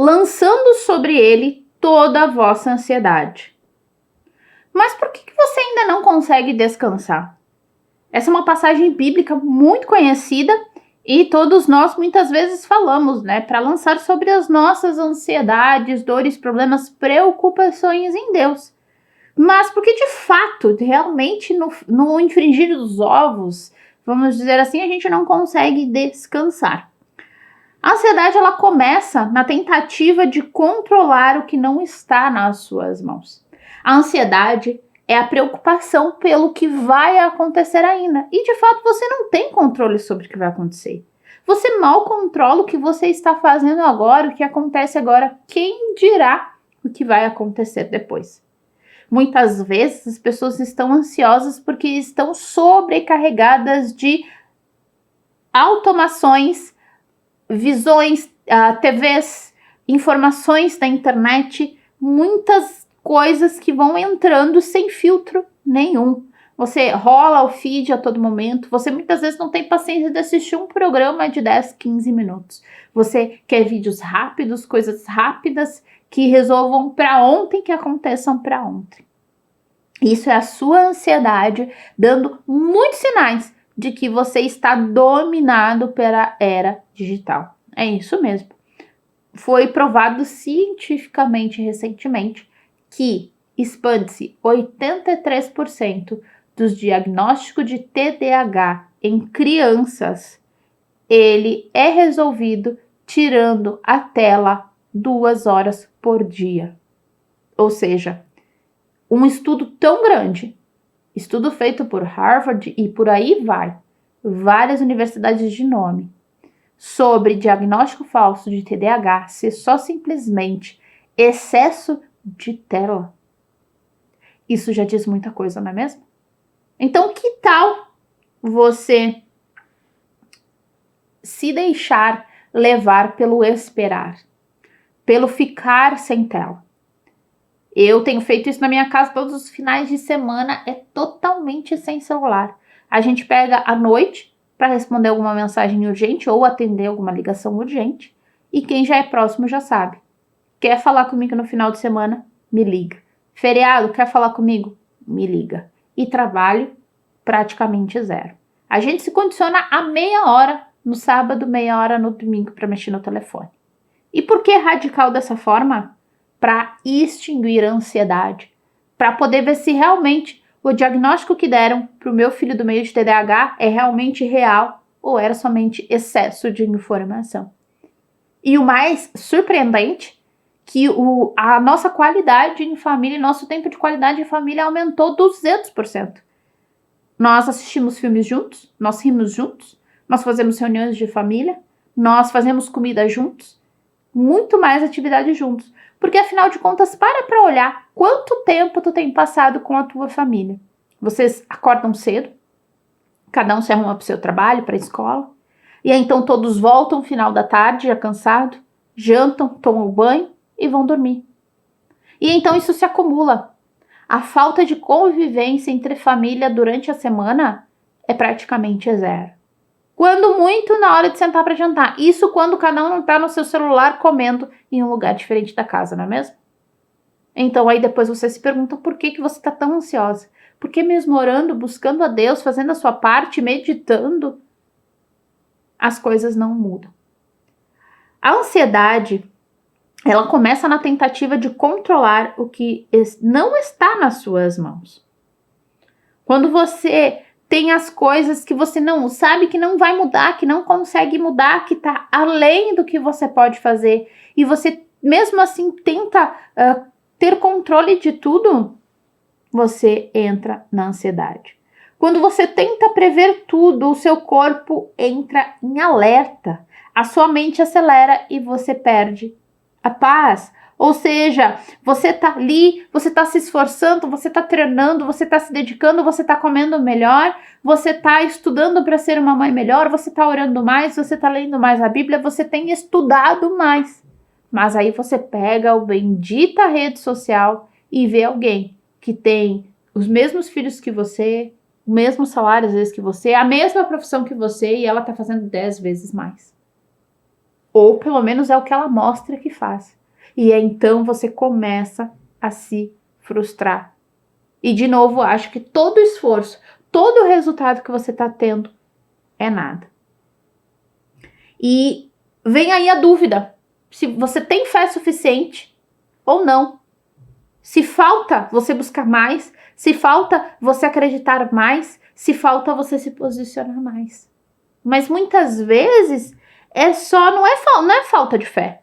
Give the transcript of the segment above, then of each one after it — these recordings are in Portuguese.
lançando sobre ele toda a vossa ansiedade. Mas por que você ainda não consegue descansar? Essa é uma passagem bíblica muito conhecida e todos nós muitas vezes falamos, né? Para lançar sobre as nossas ansiedades, dores, problemas, preocupações em Deus. Mas porque de fato, realmente no infringir dos ovos, vamos dizer assim, a gente não consegue descansar. A ansiedade, ela começa na tentativa de controlar o que não está nas suas mãos. A ansiedade é a preocupação pelo que vai acontecer ainda. E de fato você não tem controle sobre o que vai acontecer. Você mal controla o que você está fazendo agora, o que acontece agora. Quem dirá o que vai acontecer depois? Muitas vezes as pessoas estão ansiosas porque estão sobrecarregadas de automações, visões, TVs, informações da internet, muitas coisas que vão entrando sem filtro nenhum. Você rola o feed a todo momento, você muitas vezes não tem paciência de assistir um programa de 10, 15 minutos. Você quer vídeos rápidos, coisas rápidas que resolvam para ontem, que aconteçam para ontem. Isso é a sua ansiedade dando muitos sinais de que você está dominado pela era digital. É isso mesmo. Foi provado cientificamente recentemente que expande-se 83% dos diagnósticos de TDAH em crianças. Ele é resolvido tirando a tela 2 horas por dia. Ou seja, um estudo tão grande, estudo feito por Harvard e por aí vai, várias universidades de nome, sobre diagnóstico falso de TDAH ser só simplesmente excesso de tela. Isso já diz muita coisa, não é mesmo? Então, que tal você se deixar levar pelo esperar, pelo ficar sem tela? Eu tenho feito isso na minha casa todos os finais de semana, é totalmente sem celular. A gente pega à noite para responder alguma mensagem urgente ou atender alguma ligação urgente. E quem já é próximo já sabe. Quer falar comigo no final de semana? Me liga. Feriado, quer falar comigo? Me liga. E trabalho, praticamente zero. A gente se condiciona a meia hora no sábado, meia hora no domingo para mexer no telefone. E por que radical dessa forma? Para extinguir a ansiedade. Para poder ver se realmente o diagnóstico que deram para o meu filho do meio de TDAH é realmente real ou era somente excesso de informação. E o mais surpreendente, que a nossa qualidade em família, nosso tempo de qualidade em família aumentou 200%. Nós assistimos filmes juntos, nós rimos juntos, nós fazemos reuniões de família, nós fazemos comida juntos, muito mais atividade juntos. Porque afinal de contas, para olhar quanto tempo tu tem passado com a tua família. Vocês acordam cedo, cada um se arruma para o seu trabalho, para a escola, e aí então todos voltam no final da tarde, já cansado, jantam, tomam banho e vão dormir. E então isso se acumula. A falta de convivência entre família durante a semana é praticamente zero. Quando muito, na hora de sentar para jantar. Isso quando cada um não está no seu celular comendo em um lugar diferente da casa, não é mesmo? Então aí depois você se pergunta por que você está tão ansiosa. Porque mesmo orando, buscando a Deus, fazendo a sua parte, meditando, as coisas não mudam. A ansiedade, ela começa na tentativa de controlar o que não está nas suas mãos. Quando você tem as coisas que você não sabe que não vai mudar, que não consegue mudar, que está além do que você pode fazer, e você mesmo assim tenta ter controle de tudo, você entra na ansiedade. Quando você tenta prever tudo, o seu corpo entra em alerta, a sua mente acelera e você perde a paz. Ou seja, você tá ali, você tá se esforçando, você tá treinando, você tá se dedicando, você tá comendo melhor, você tá estudando para ser uma mãe melhor, você tá orando mais, você tá lendo mais a Bíblia, você tem estudado mais. Mas aí você pega o bendita rede social e vê alguém que tem os mesmos filhos que você, o mesmo salário às vezes que você, a mesma profissão que você e ela tá fazendo 10 vezes mais. Ou pelo menos é o que ela mostra que faz. E então você começa a se frustrar. E de novo, acho que todo esforço, todo o resultado que você está tendo é nada. E vem aí a dúvida, se você tem fé suficiente ou não. Se falta você buscar mais, se falta você acreditar mais, se falta você se posicionar mais. Mas muitas vezes não é falta de fé.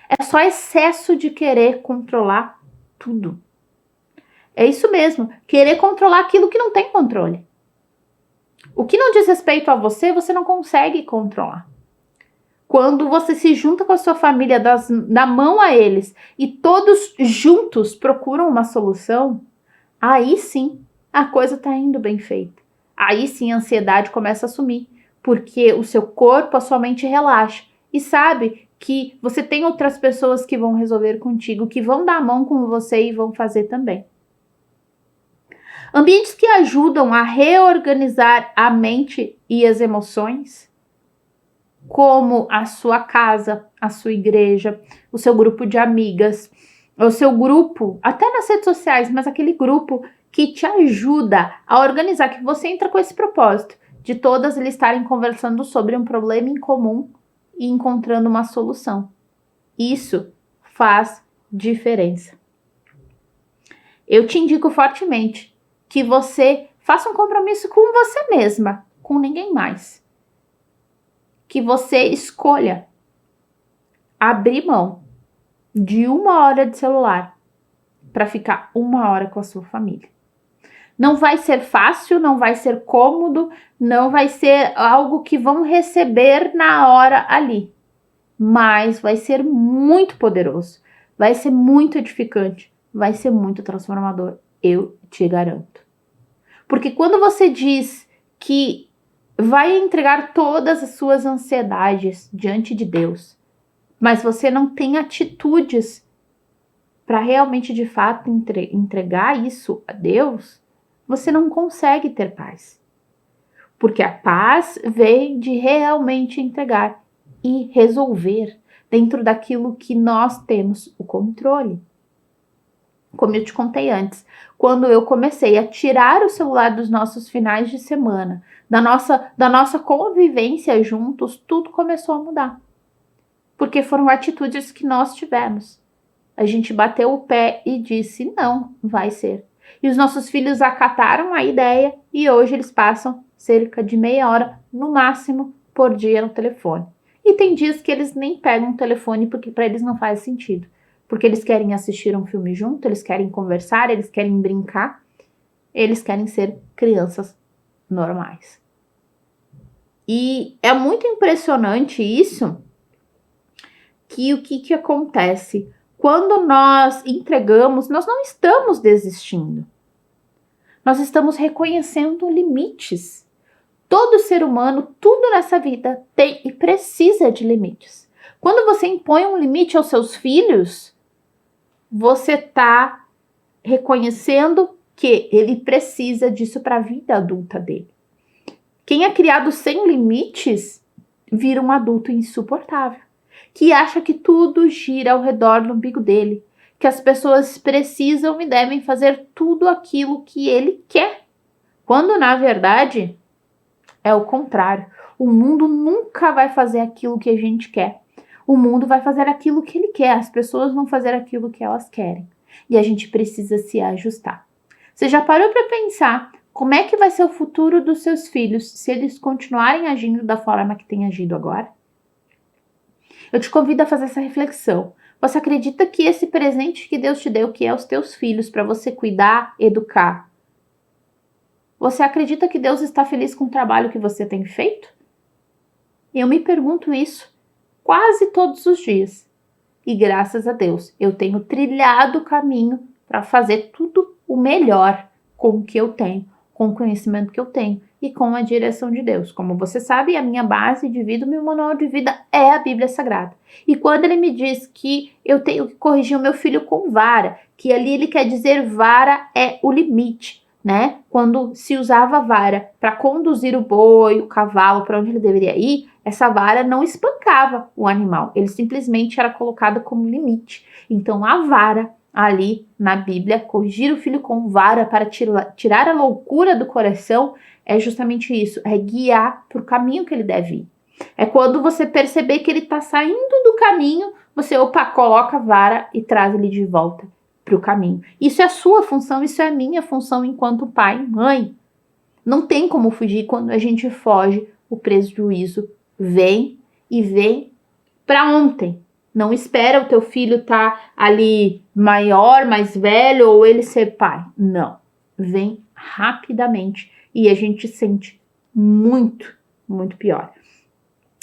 É só excesso de querer controlar tudo. É isso mesmo, querer controlar aquilo que não tem controle. O que não diz respeito a você, você não consegue controlar. Quando você se junta com a sua família, dá mão a eles e todos juntos procuram uma solução, aí sim a coisa está indo bem feita. Aí sim a ansiedade começa a sumir, porque o seu corpo, a sua mente relaxa e sabe que você tem outras pessoas que vão resolver contigo, que vão dar a mão com você e vão fazer também. Ambientes que ajudam a reorganizar a mente e as emoções, como a sua casa, a sua igreja, o seu grupo de amigas, o seu grupo, até nas redes sociais, mas aquele grupo que te ajuda a organizar, que você entra com esse propósito de todas eles estarem conversando sobre um problema em comum e encontrando uma solução. Isso faz diferença. Eu te indico fortemente que você faça um compromisso com você mesma, com ninguém mais. Que você escolha abrir mão de 1 hora de celular para ficar 1 hora com a sua família. Não vai ser fácil, não vai ser cômodo, não vai ser algo que vão receber na hora ali, mas vai ser muito poderoso, vai ser muito edificante, vai ser muito transformador, eu te garanto. Porque quando você diz que vai entregar todas as suas ansiedades diante de Deus, mas você não tem atitudes para realmente, de fato, entregar isso a Deus, você não consegue ter paz. Porque a paz vem de realmente entregar e resolver dentro daquilo que nós temos o controle. Como eu te contei antes, quando eu comecei a tirar o celular dos nossos finais de semana, da nossa convivência juntos, tudo começou a mudar. Porque foram atitudes que nós tivemos. A gente bateu o pé e disse, não, vai ser. E os nossos filhos acataram a ideia e hoje eles passam cerca de meia hora, no máximo, por dia no telefone. E tem dias que eles nem pegam o telefone porque para eles não faz sentido. Porque eles querem assistir um filme junto, eles querem conversar, eles querem brincar, eles querem ser crianças normais. E é muito impressionante isso, que o que acontece? Quando nós entregamos, nós não estamos desistindo. Nós estamos reconhecendo limites. Todo ser humano, tudo nessa vida tem e precisa de limites. Quando você impõe um limite aos seus filhos, você está reconhecendo que ele precisa disso para a vida adulta dele. Quem é criado sem limites vira um adulto insuportável, que acha que tudo gira ao redor do umbigo dele, que as pessoas precisam e devem fazer tudo aquilo que ele quer, quando na verdade é o contrário. O mundo nunca vai fazer aquilo que a gente quer. O mundo vai fazer aquilo que ele quer, as pessoas vão fazer aquilo que elas querem. E a gente precisa se ajustar. Você já parou para pensar como é que vai ser o futuro dos seus filhos se eles continuarem agindo da forma que têm agido agora? Eu te convido a fazer essa reflexão. Você acredita que esse presente que Deus te deu, que é os teus filhos, para você cuidar, educar, você acredita que Deus está feliz com o trabalho que você tem feito? Eu me pergunto isso quase todos os dias. E graças a Deus, eu tenho trilhado o caminho para fazer tudo o melhor com o que eu tenho, com o conhecimento que eu tenho e com a direção de Deus. Como você sabe, a minha base de vida, o meu manual de vida é a Bíblia Sagrada. E quando ele me diz que eu tenho que corrigir o meu filho com vara, que ali ele quer dizer vara é o limite. né? Quando se usava a vara para conduzir o boi, o cavalo para onde ele deveria ir, essa vara não espancava o animal, ele simplesmente era colocado como limite. Então a vara ali na Bíblia, corrigir o filho com vara para tirar a loucura do coração, é justamente isso, é guiar para o caminho que ele deve ir. É quando você perceber que ele está saindo do caminho, você, coloca a vara e traz ele de volta para o caminho. Isso é a sua função, isso é a minha função enquanto pai e mãe. Não tem como fugir. Quando a gente foge, o prejuízo vem e vem para ontem. Não espera o teu filho estar ali maior, mais velho, ou ele ser pai. Não. Vem rapidamente e a gente sente muito, muito pior.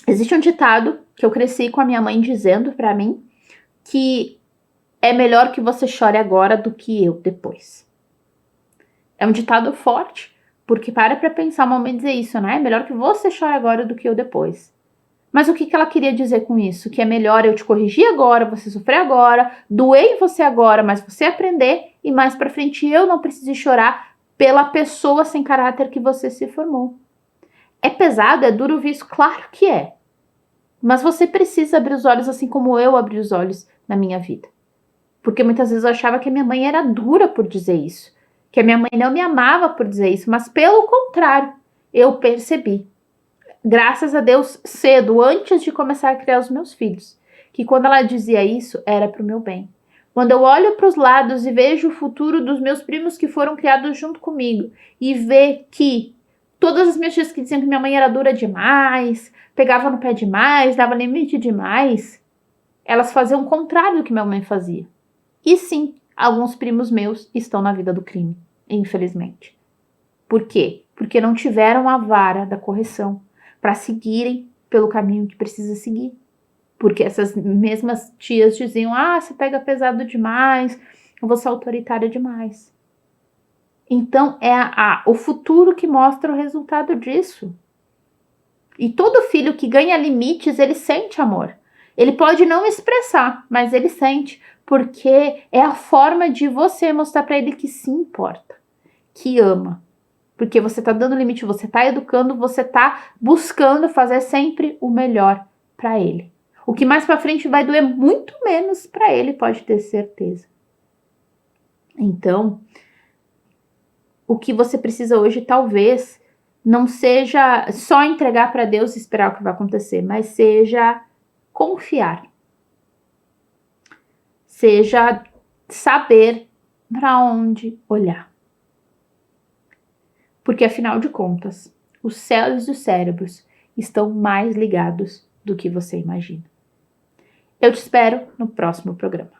Existe um ditado que eu cresci com a minha mãe dizendo para mim que é melhor que você chore agora do que eu depois. É um ditado forte, porque para pensar um momento e dizer isso, né? É melhor que você chore agora do que eu depois. Mas o que ela queria dizer com isso? Que é melhor eu te corrigir agora, você sofrer agora, doer em você agora, mas você aprender e mais pra frente eu não preciso chorar pela pessoa sem caráter que você se formou. É pesado, é duro ouvir isso? Claro que é. Mas você precisa abrir os olhos assim como eu abri os olhos na minha vida. Porque muitas vezes eu achava que a minha mãe era dura por dizer isso. Que a minha mãe não me amava por dizer isso. Mas pelo contrário, eu percebi. Graças a Deus, cedo, antes de começar a criar os meus filhos. Que quando ela dizia isso, era pro meu bem. Quando eu olho para os lados e vejo o futuro dos meus primos que foram criados junto comigo. E ver que todas as minhas tias que diziam que minha mãe era dura demais, pegava no pé demais, dava limite demais, elas faziam o contrário do que minha mãe fazia. E sim, alguns primos meus estão na vida do crime, infelizmente. Por quê? Porque não tiveram a vara da correção para seguirem pelo caminho que precisa seguir. Porque essas mesmas tias diziam, você pega pesado demais, eu vou ser autoritária demais. Então, é o futuro que mostra o resultado disso. E todo filho que ganha limites, ele sente amor. Ele pode não expressar, mas ele sente, porque é a forma de você mostrar para ele que se importa, que ama. Porque você tá dando limite, você tá educando, você tá buscando fazer sempre o melhor para ele. O que mais para frente vai doer muito menos para ele, pode ter certeza. Então, o que você precisa hoje talvez não seja só entregar para Deus e esperar o que vai acontecer, mas seja confiar. Seja saber para onde olhar. Porque afinal de contas, os céus e os cérebros estão mais ligados do que você imagina. Eu te espero no próximo programa.